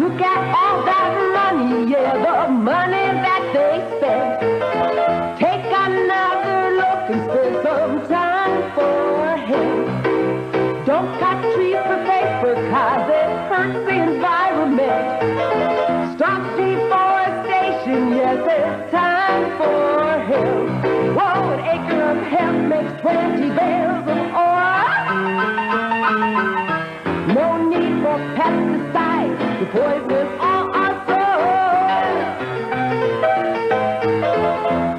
Look at all that money, yeah, the money that they spend. Take another look and spend some time for him. Don't cut trees for paper, cause it hurts the environment. Stop deforestation, yes, it's time for him. Whoa, an acre of hemp makes 20 bales of oil. No need for pesticides to poison all our soil.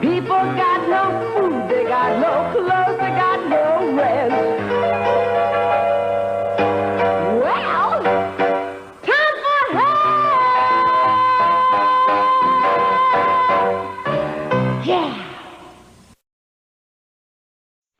People got no food, they got no clothes, they got no rent. Well, time for help! Yeah!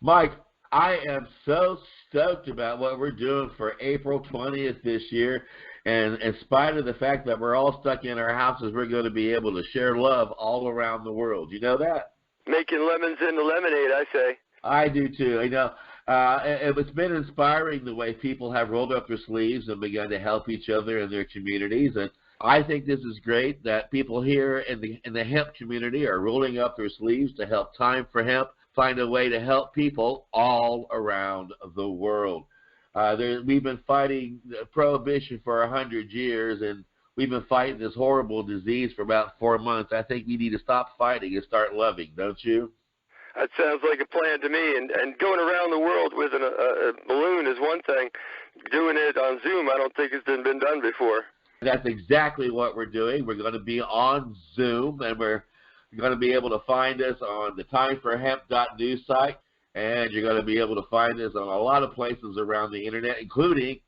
Mike, I am so stoked about what we're doing for April 20th this year. And in spite of the fact that we're all stuck in our houses, we're going to be able to share love all around the world. You know that? Making lemons into lemonade, I say. I do too. You know, it's been inspiring the way people have rolled up their sleeves and begun to help each other in their communities. And I think this is great that people here in the hemp community are rolling up their sleeves to help Time for Hemp find a way to help people all around the world. We've been fighting prohibition for 100 years, and we've been fighting this horrible disease for about 4 months. I think we need to stop fighting and start loving, don't you? That sounds like a plan to me. And going around the world with a balloon is one thing. Doing it on Zoom, I don't think it's been done before. That's exactly what we're doing. We're going to be on Zoom, and we're going to be able to find us on the timeforhemp.news site, and you're going to be able to find us on a lot of places around the internet, including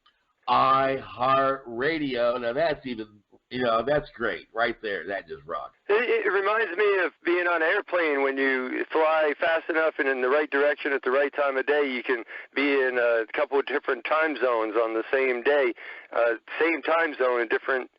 iHeartRadio. Now that's even, that's great right there. That just rocks. It reminds me of being on an airplane. When you fly fast enough and in the right direction at the right time of day, you can be in a couple of different time zones on the same day, same time zone in different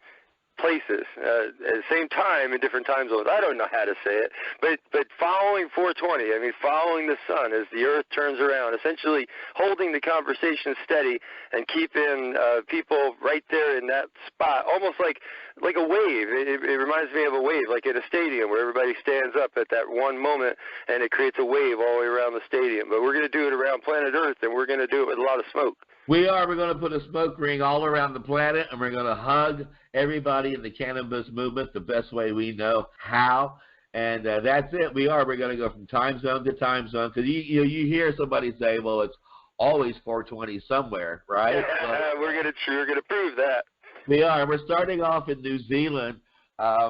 places, at the same time in different time zones. I don't know how to say it, but following 420, following the sun as the earth turns around, essentially holding the conversation steady and keeping people right there in that spot, almost like a wave. It reminds me of a wave, like at a stadium where everybody stands up at that one moment and it creates a wave all the way around the stadium. But we're going to do it around planet Earth, and we're going to do it with a lot of smoke. We are. We're going to put a smoke ring all around the planet, and we're going to hug everybody in the cannabis movement the best way we know how. And that's it. We're going to go from time zone to time zone, because you hear somebody say, well, it's always 420 somewhere, right? We're going to prove that. We are. We're starting off in New Zealand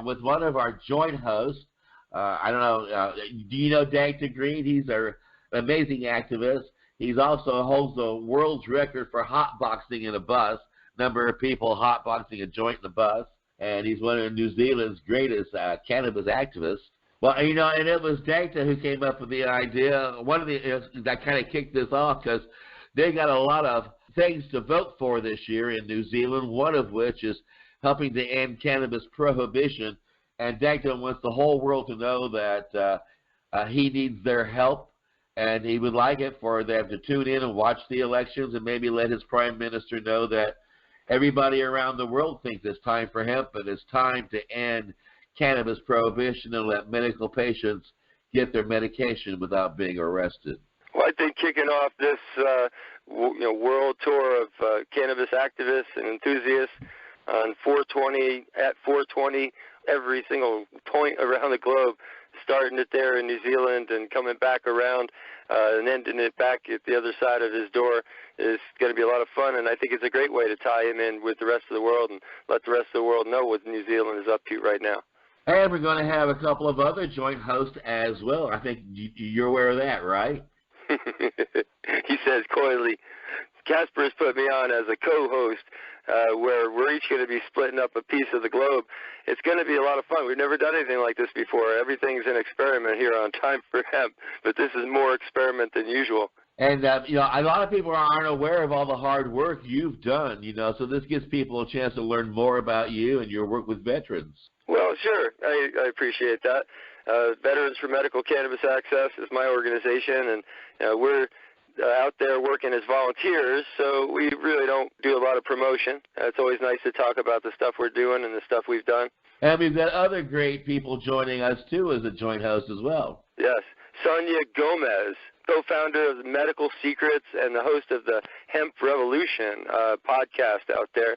with one of our joint hosts. I don't know. Do you know Dagta Green? He's an amazing activist. He also holds the world's record for hotboxing in a bus, number of people hotboxing a joint in the bus, and he's one of New Zealand's greatest cannabis activists. Well, and it was Dagta who came up with the idea, that kind of kicked this off, because they got a lot of things to vote for this year in New Zealand, one of which is helping to end cannabis prohibition, and Dagta wants the whole world to know that he needs their help. And he would like it for them to tune in and watch the elections and maybe let his prime minister know that everybody around the world thinks it's time for hemp and it's time to end cannabis prohibition and let medical patients get their medication without being arrested. Well, I think kicking off this world tour of cannabis activists and enthusiasts on 420, at 420, every single point around the globe, starting it there in New Zealand and coming back around and ending it back at the other side of his door is going to be a lot of fun, and I think it's a great way to tie him in with the rest of the world and let the rest of the world know what New Zealand is up to right now. And we're going to have a couple of other joint hosts as well. I think you're aware of that, right? He says coyly. Casper has put me on as a co-host where we're each going to be splitting up a piece of the globe. It's going to be a lot of fun. We've never done anything like this before. Everything's an experiment here on Time for Hemp, but this is more experiment than usual. And, a lot of people aren't aware of all the hard work you've done, so this gives people a chance to learn more about you and your work with veterans. Well, sure. I appreciate that. Veterans for Medical Cannabis Access is my organization, and we're out there working as volunteers, so we really don't do a lot of promotion. It's always nice to talk about the stuff we're doing and the stuff we've done. And we've got other great people joining us, too, as a joint host as well. Yes. Sonia Gomez, co-founder of Medical Secrets and the host of the Hemp Revolution podcast out there,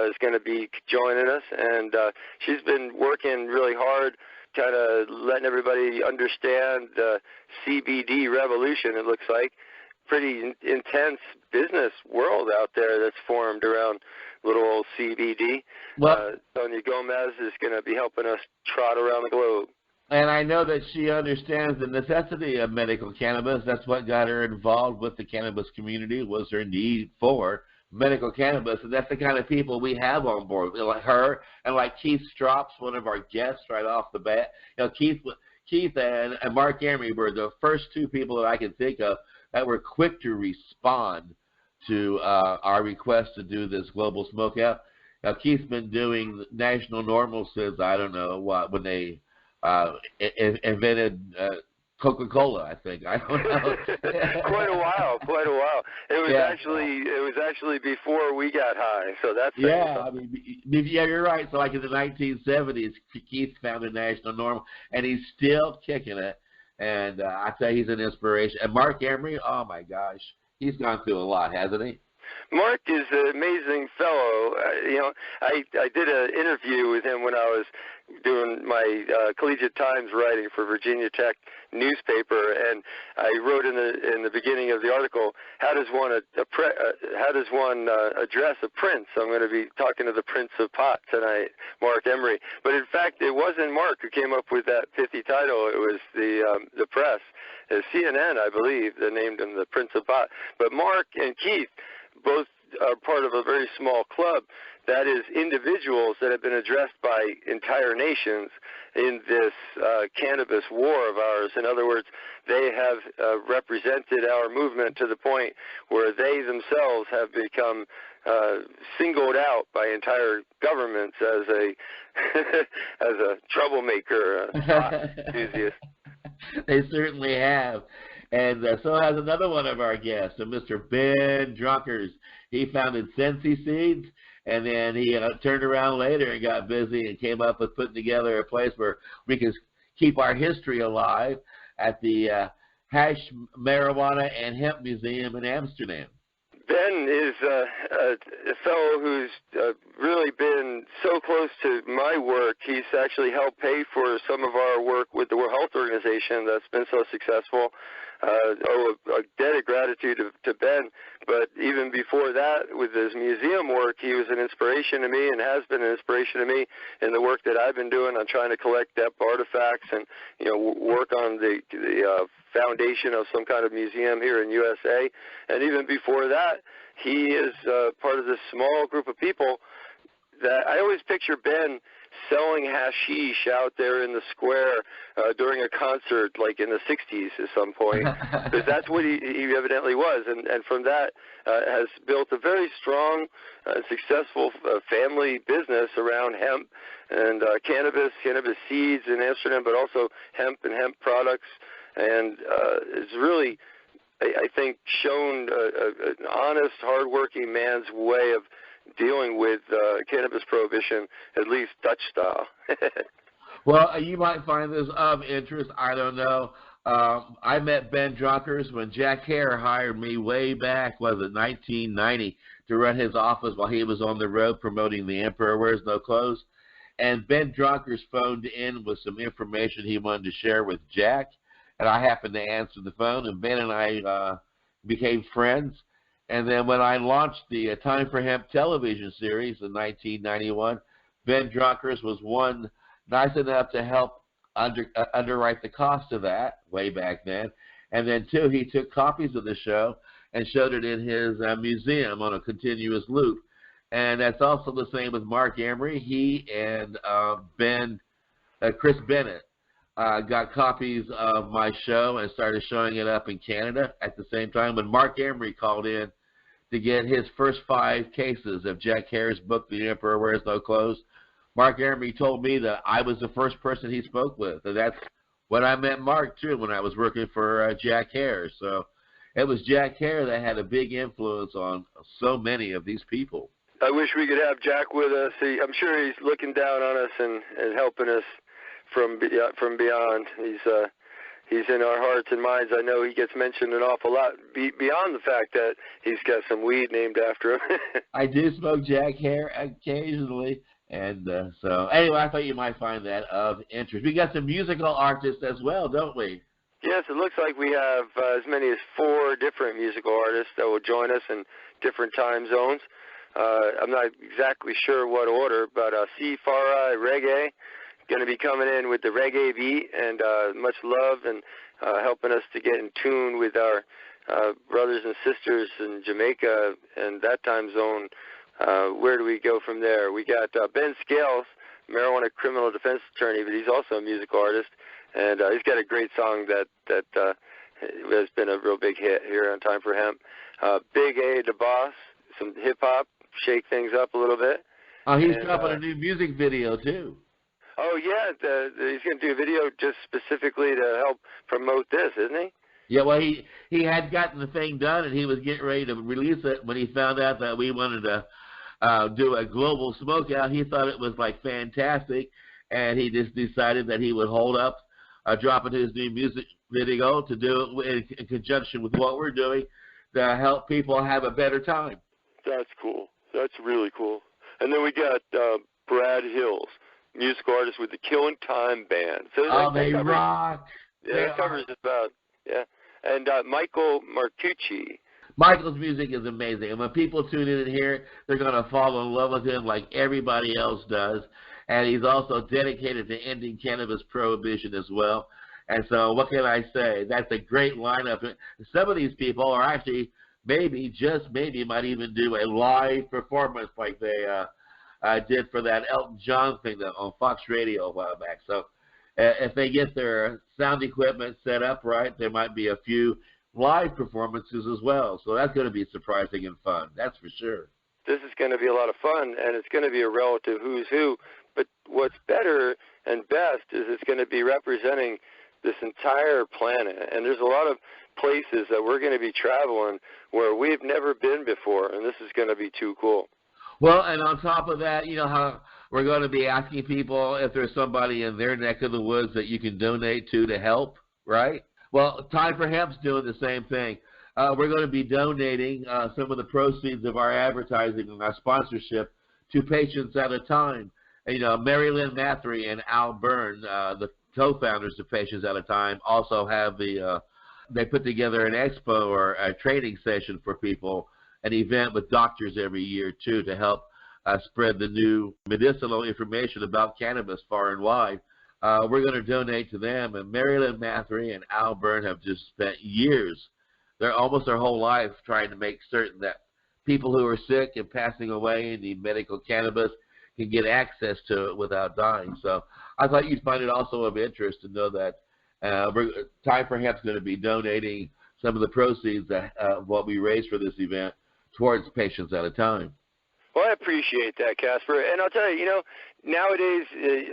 is going to be joining us. And she's been working really hard, kind of letting everybody understand the CBD revolution, it looks like. Pretty intense business world out there that's formed around little old CBD. Well, Sonia Gomez is going to be helping us trot around the globe. And I know that she understands the necessity of medical cannabis. That's what got her involved with the cannabis community, was her need for medical cannabis. And that's the kind of people we have on board, like her and like Keith Strops, one of our guests right off the bat. You know, Keith and Mark Emery were the first two people that I can think of that were quick to respond to our request to do this global smokeout. Now, Keith's been doing national normal since, I don't know what, when they invented Coca-Cola, I think. I don't know. Quite a while. It was actually before we got high. So that's yeah, you're right. So like in the 1970s, Keith founded National Normal, and he's still kicking it. And I tell you, he's an inspiration. And Mark Emery, oh my gosh, he's gone through a lot, hasn't he? Mark is an amazing fellow. I did an interview with him when I was doing my Collegiate Times writing for Virginia Tech newspaper, and I wrote in the beginning of the article, how does one address a prince? I'm going to be talking to the Prince of Pot tonight, Mark Emery. But in fact, it wasn't Mark who came up with that pithy title. It was the press, CNN, I believe, that named him the Prince of Pot. But Mark and Keith both are part of a very small club that is individuals that have been addressed by entire nations in this cannabis war of ours. In other words, they have represented our movement to the point where they themselves have become singled out by entire governments as a troublemaker, enthusiast. They certainly have. And so has another one of our guests, Mr. Ben Drunkers. He founded Sensi Seeds, and then he turned around later and got busy and came up with putting together a place where we can keep our history alive at the Hash, Marijuana, and Hemp Museum in Amsterdam. Ben is a fellow who's really been so close to my work. He's actually helped pay for some of our work with the World Health Organization that's been so successful. A debt of gratitude to Ben. But even before that, with his museum work, he was an inspiration to me and has been an inspiration to me in the work that I've been doing on trying to collect DEP artifacts and work on the foundation of some kind of museum here in USA. And even before that, he is part of this small group of people that I always picture Ben selling hashish out there in the square during a concert, like in the 60s at some point, because that's what he evidently was. And from that has built a very strong, successful family business around hemp and cannabis seeds in Amsterdam, but also hemp and hemp products. And it's really, I think, shown an honest, hardworking man's way of dealing with cannabis prohibition, at least Dutch style. Well, you might find this of interest. I don't know. I met Ben Drunkers when Jack Hare hired me way back, was it 1990, to run his office while he was on the road promoting The Emperor Wears No Clothes. And Ben Drunkers phoned in with some information he wanted to share with Jack, and I happened to answer the phone, and Ben and I became friends. And then when I launched the Time for Hemp television series in 1991, Ben Drunkers was one nice enough to help underwrite the cost of that way back then. And then, two, he took copies of the show and showed it in his museum on a continuous loop. And that's also the same with Mark Emery. He and Chris Bennett got copies of my show and started showing it up in Canada at the same time. When Mark Emery called in to get his first 5 cases of Jack Hare's book, The Emperor Wears No Clothes, Mark Emery told me that I was the first person he spoke with. And that's when I met Mark, too, when I was working for Jack Hare. So it was Jack Hare that had a big influence on so many of these people. I wish we could have Jack with us. I'm sure he's looking down on us and helping us from beyond. He's in our hearts and minds. I know he gets mentioned an awful lot beyond the fact that he's got some weed named after him. I do smoke Jack Hare occasionally, and so anyway, I thought you might find that of interest. We got some musical artists as well, don't we? Yes, it looks like we have as many as 4 different musical artists that will join us in different time zones. I'm not exactly sure what order, but C-Fara Reggae going to be coming in with the reggae beat, and much love, and helping us to get in tune with our brothers and sisters in Jamaica and that time zone. Where do we go from there? We got Ben Scales, marijuana criminal defense attorney, but he's also a musical artist, and he's got a great song that has been a real big hit here on Time for Hemp. Big A, the Boss, some hip-hop, shake things up a little bit. Oh, he's dropping a new music video, too. Oh, yeah, he's going to do a video just specifically to help promote this, isn't he? Yeah, well, he had gotten the thing done, and he was getting ready to release it when he found out that we wanted to do a global smokeout. He thought it was, like, fantastic, and he just decided that he would hold up dropping his new music video to do it in conjunction with what we're doing to help people have a better time. That's cool. That's really cool. And then we got Brad Hills, musical artist with the Killing Time Band. So they rock. Yeah, that covers just about, yeah. And Michael Martucci. Michael's music is amazing. And when people tune in and hear it, they're going to fall in love with him like everybody else does. And he's also dedicated to ending cannabis prohibition as well. And so what can I say? That's a great lineup. Some of these people are actually maybe, just maybe, might even do a live performance like they did for that Elton John thing on Fox Radio a while back. So if they get their sound equipment set up right, there might be a few live performances as well. So that's going to be surprising and fun. That's for sure. This is going to be a lot of fun, and it's going to be a relative who's who. But what's better and best is it's going to be representing this entire planet. And there's a lot of places that we're going to be traveling where we've never been before, and this is going to be too cool. Well, and on top of that, you know how we're going to be asking people if there's somebody in their neck of the woods that you can donate to help, right? Well, Time for Hemp's doing the same thing. We're going to be donating some of the proceeds of our advertising and our sponsorship to Patients at a Time. And, you know, Mary Lynn Mathry and Al Byrne, the co-founders of Patients at a Time, also have they put together an expo or a training session for people, an event with doctors every year, too, to help spread the new medicinal information about cannabis far and wide. We're going to donate to them, and Mary Lynn Mathry and Al Byrne have just spent years, almost their whole life, trying to make certain that people who are sick and passing away and need medical cannabis can get access to it without dying. So I thought you'd find it also of interest to know that Time for Hemp's going to be donating some of the proceeds of what we raise for this event towards Patients at a Time. Well, I appreciate that, Casper. And I'll tell you, you know, nowadays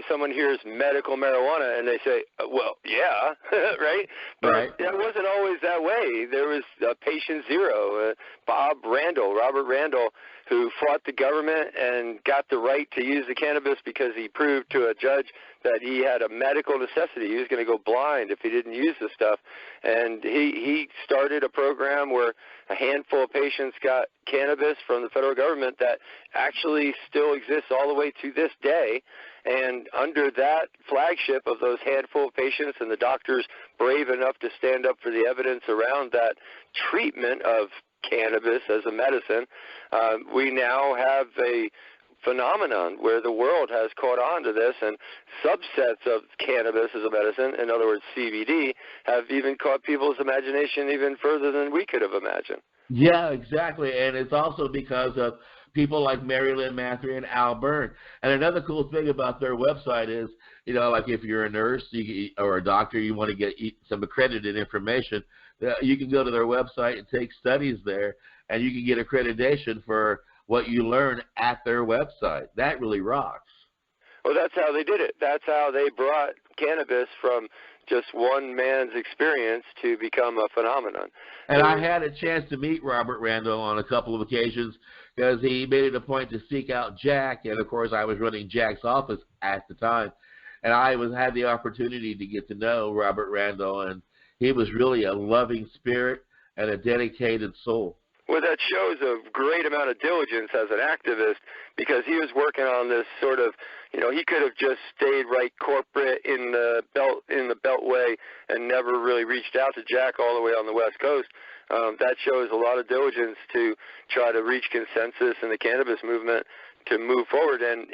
someone hears medical marijuana and they say, well, yeah, right? But right. It wasn't always that way. There was Patient Zero, Robert Randall, who fought the government and got the right to use the cannabis because he proved to a judge that he had a medical necessity. He was going to go blind if he didn't use the stuff. And he started a program where a handful of patients got cannabis from the federal government that actually still exists all the way to this day. And under that flagship of those handful of patients and the doctors brave enough to stand up for the evidence around that treatment of cannabis as a medicine, we now have a phenomenon where the world has caught on to this, and subsets of cannabis as a medicine, in other words CBD, have even caught people's imagination even further than we could have imagined. Yeah, exactly, and it's also because of people like Mary Lynn Mathry and Al Byrne. And another cool thing about their website is, you know, like if you're a nurse or a doctor, you want to get some accredited information, you can go to their website and take studies there, and you can get accreditation for what you learn at their website. That really rocks. Well, that's how they did it. That's how they brought cannabis from just one man's experience to become a phenomenon. And I had a chance to meet Robert Randall on a couple of occasions because he made it a point to seek out Jack, and of course I was running Jack's office at the time, and I had the opportunity to get to know Robert Randall, and he was really a loving spirit and a dedicated soul. Well, that shows a great amount of diligence as an activist, because he was working on this sort of, he could have just stayed right corporate in the beltway and never really reached out to Jack all the way on the West Coast. That shows a lot of diligence to try to reach consensus in the cannabis movement to move forward. And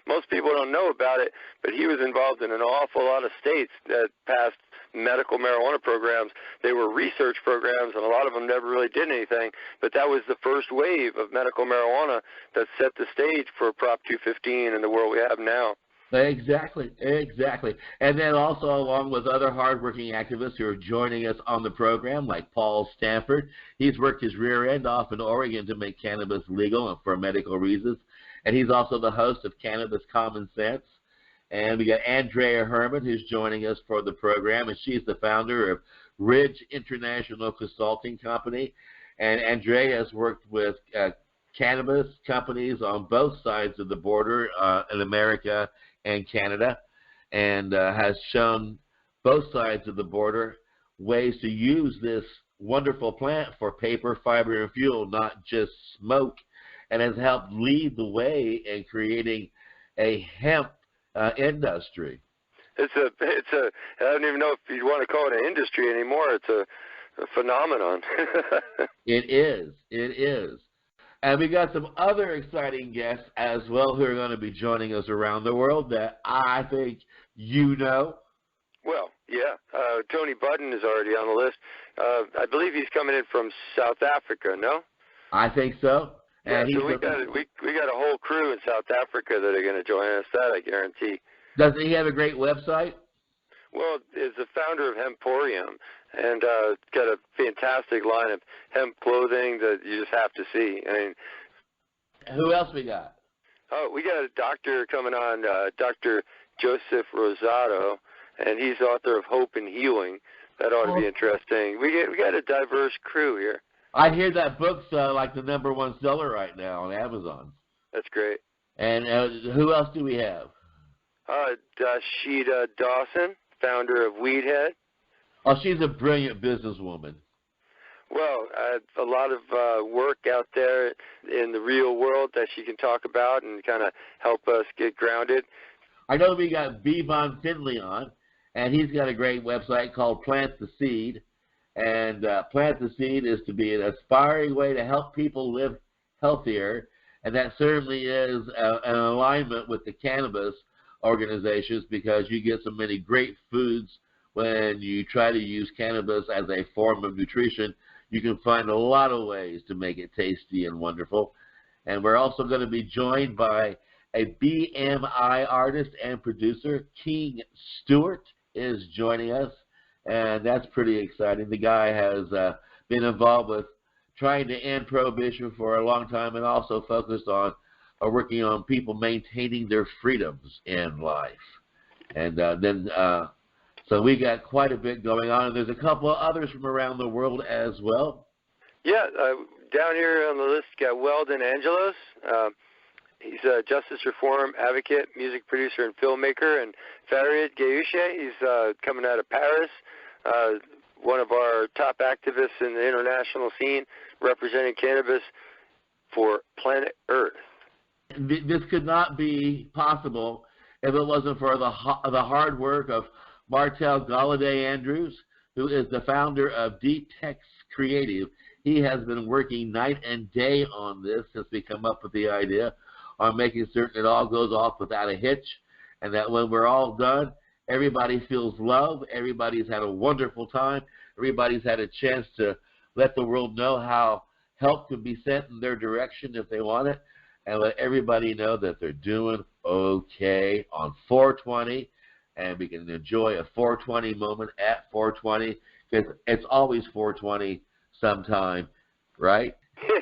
most people don't know about it, but he was involved in an awful lot of states that passed medical marijuana programs. They were research programs, and a lot of them never really did anything, but that was the first wave of medical marijuana that set the stage for Prop 215 and the world we have now. Exactly. And then also, along with other hardworking activists who are joining us on the program, like Paul Stanford, he's worked his rear end off in Oregon to make cannabis legal for medical reasons, and he's also the host of Cannabis Common Sense. And we got Andrea Herman, who's joining us for the program, and she's the founder of Ridge International Consulting Company. And Andrea has worked with cannabis companies on both sides of the border in America and Canada, and has shown both sides of the border ways to use this wonderful plant for paper, fiber, and fuel, not just smoke, and has helped lead the way in creating a hemp industry. I don't even know if you want to call it an industry anymore. It's a phenomenon. It is. And we got some other exciting guests as well who are going to be joining us around the world that I think you know. Well, yeah. Tony Budden is already on the list. I believe he's coming in from South Africa, no? I think so. And yeah, so we got a whole crew in South Africa that are going to join us, that I guarantee. Doesn't he have a great website? Well, he's the founder of Hemporium, and got a fantastic line of hemp clothing that you just have to see. I mean, who else we got? Oh, we got a doctor coming on, Dr. Joseph Rosado, and he's author of Hope and Healing. That ought to be interesting. We got a diverse crew here. I hear that book's like the #1 seller right now on Amazon. That's great. And who else do we have? Dashida Dawson, founder of Weedhead. Oh, she's a brilliant businesswoman. Well, a lot of work out there in the real world that she can talk about and kind of help us get grounded. I know we got Bevan Finley on, and he's got a great website called Plant the Seed. And Plant the Seed is to be an aspiring way to help people live healthier, and that certainly is an alignment with the cannabis organizations, because you get so many great foods when you try to use cannabis as a form of nutrition. You can find a lot of ways to make it tasty and wonderful. And we're also going to be joined by a BMI artist and producer. King Stewart is joining us, and that's pretty exciting. The guy has been involved with trying to end prohibition for a long time, and also focused on working on people maintaining their freedoms in life. And so we got quite a bit going on, and there's a couple of others from around the world as well. Yeah, down here on the list, got Weldon Angelos. He's a justice reform advocate, music producer, and filmmaker. And Farid Gaouche, he's coming out of Paris, one of our top activists in the international scene, representing cannabis for planet Earth. This could not be possible if it wasn't for the hard work of Martel Galladay Andrews, who is the founder of Detex Creative. He has been working night and day on this since we come up with the idea, on making certain it all goes off without a hitch, and that when we're all done, everybody feels love, everybody's had a wonderful time, everybody's had a chance to let the world know how help can be sent in their direction if they want it, and let everybody know that they're doing okay on 420, and we can enjoy a 420 moment at 420, because it's always 420 sometime, right?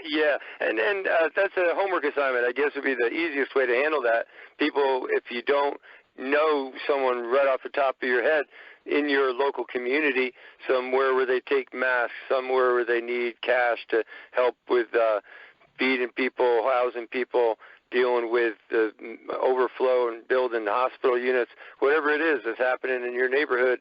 Yeah, and that's a homework assignment, I guess, would be the easiest way to handle that. People, if you don't know someone right off the top of your head, in your local community, somewhere where they take masks, somewhere where they need cash to help with feeding people, housing people, dealing with the overflow and building hospital units, whatever it is that's happening in your neighborhood.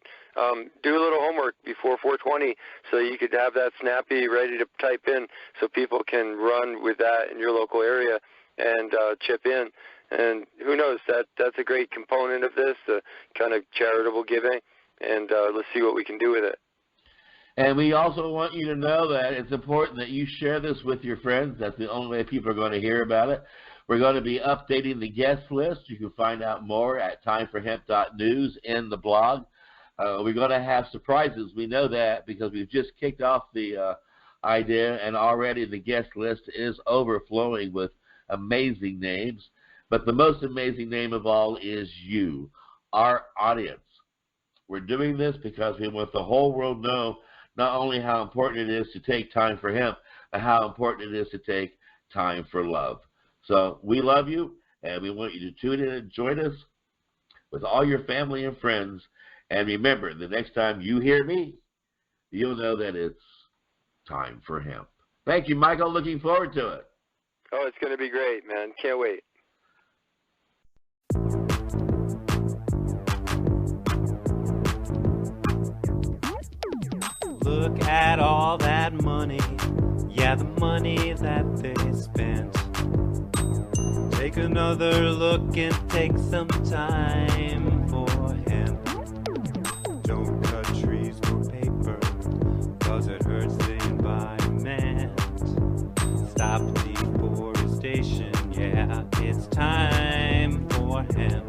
Do a little homework before 420 so you could have that snappy ready to type in so people can run with that in your local area and chip in. And who knows, that's a great component of this, the kind of charitable giving, and let's see what we can do with it. And we also want you to know that it's important that you share this with your friends. That's the only way people are going to hear about it. We're going to be updating the guest list. You can find out more at timeforhemp.news in the blog. We're going to have surprises. We know that because we've just kicked off the idea, and already the guest list is overflowing with amazing names. But the most amazing name of all is you, our audience. We're doing this because we want the whole world to know not only how important it is to take time for hemp, but how important it is to take time for love. So we love you, and we want you to tune in and join us with all your family and friends. And remember, the next time you hear me, you'll know that it's time for hemp. Thank you, Michael. Looking forward to it. Oh, it's going to be great, man. Can't wait. Look at all that money, yeah, the money that they spent. Take another look and take some time for hemp. Don't cut trees for paper, cause it hurts the environment. Stop deforestation, yeah, it's time for hemp.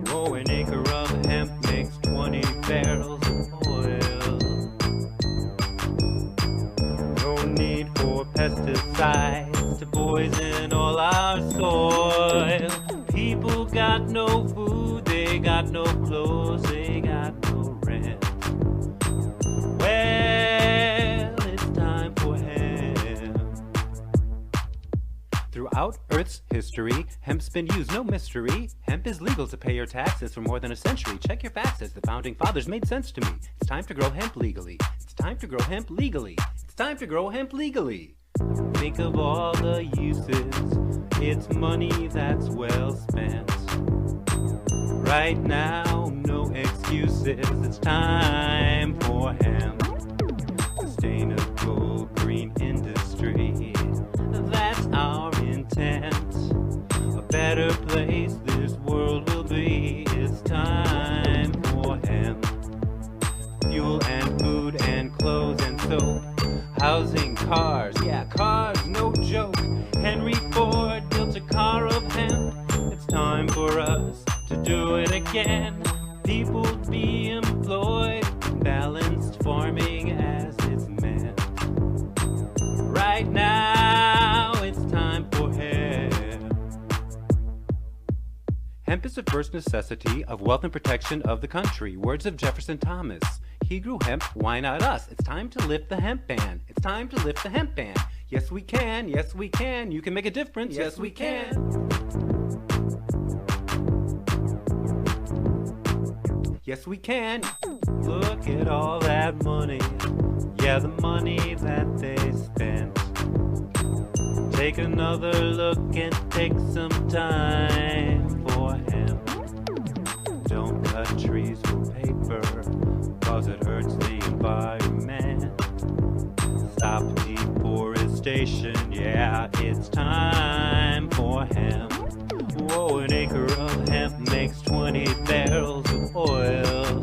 Grow an acre of hemp makes 20 barrels of oil. No need for pesticides to poison all our soil. People got no food, they got no clothes, they got no rent. Well, it's time for hemp. Throughout Earth's history, hemp's been used, no mystery. Hemp is legal to pay your taxes for more than a century. Check your facts as the founding fathers made sense to me. It's time to grow hemp legally. It's time to grow hemp legally. It's time to grow hemp legally. Think of all the uses, it's money that's well spent. Right now, no excuses, it's time for hemp. Sustainable green industry, that's our intent. A better place this world will be, it's time for hemp. Fuel and food and clothes and soap. Housing, cars, yeah, cars, no joke. Henry Ford built a car of hemp. It's time for us to do it again. People be employed, balanced farming as it's meant. Right now, it's time for hemp. Hemp is the first necessity of wealth and protection of the country. Words of Jefferson Thomas. He grew hemp, why not us? It's time to lift the hemp ban. It's time to lift the hemp ban. Yes, we can. Yes, we can. You can make a difference. Yes, we can. Yes, we can. Look at all that money. Yeah, the money that they spent. Take another look and take some time for hemp. Don't cut trees for paper, cause it hurts the environment. Stop deforestation, yeah, it's time for hemp. Whoa, an acre of hemp makes 20 barrels of oil.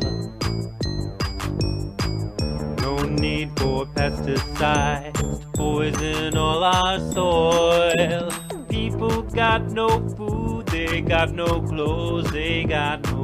No need for pesticides to poison all our soil. People got no food, they got no clothes, they got no